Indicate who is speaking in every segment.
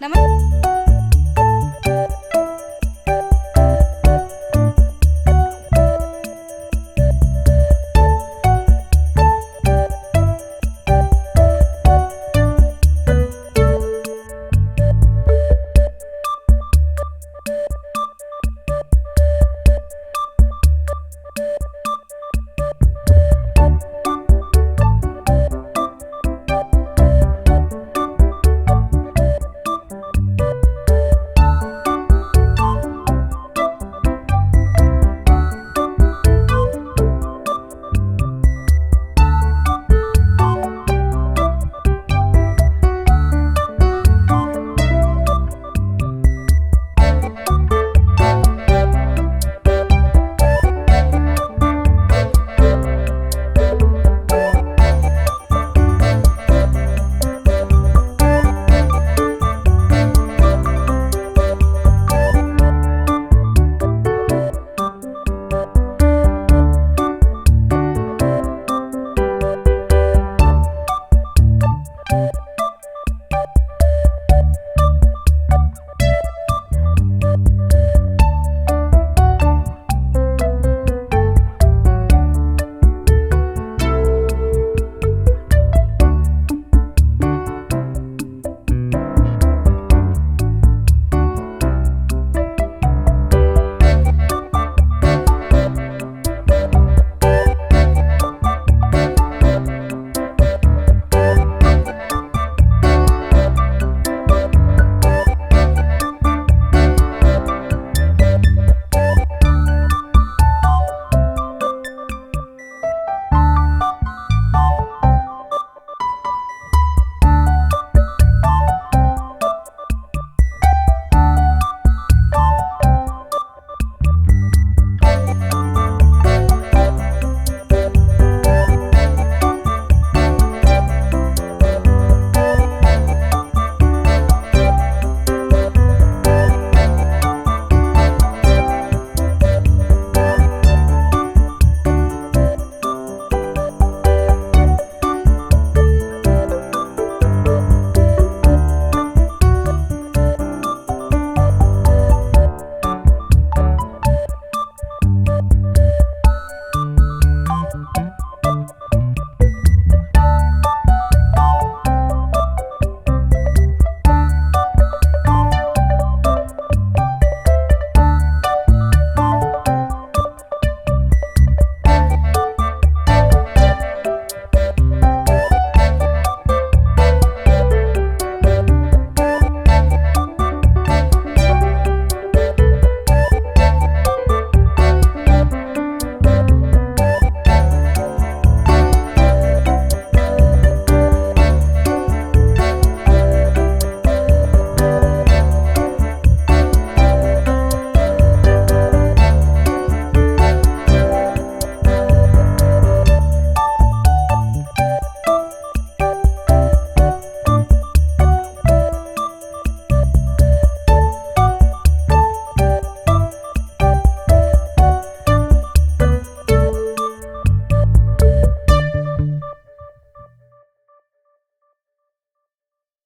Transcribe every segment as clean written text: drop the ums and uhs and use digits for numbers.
Speaker 1: नमस्कार।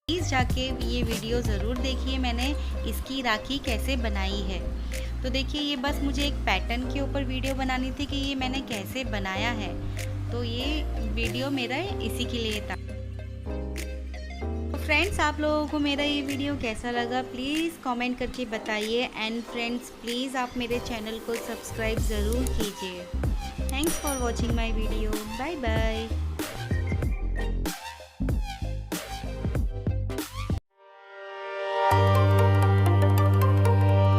Speaker 1: प्लीज़ जाके ये वीडियो ज़रूर देखिए मैंने इसकी राखी कैसे बनाई है। तो देखिए ये बस मुझे एक पैटर्न के ऊपर वीडियो बनानी थी कि ये मैंने कैसे बनाया है, तो ये वीडियो मेरा इसी के लिए था। तो फ्रेंड्स आप लोगों को मेरा ये वीडियो कैसा लगा प्लीज़ कमेंट करके बताइए, एंड फ्रेंड्स प्लीज़ आप मेरे चैनल को सब्सक्राइब ज़रूर कीजिए। Thanks for watching my video. Bye bye.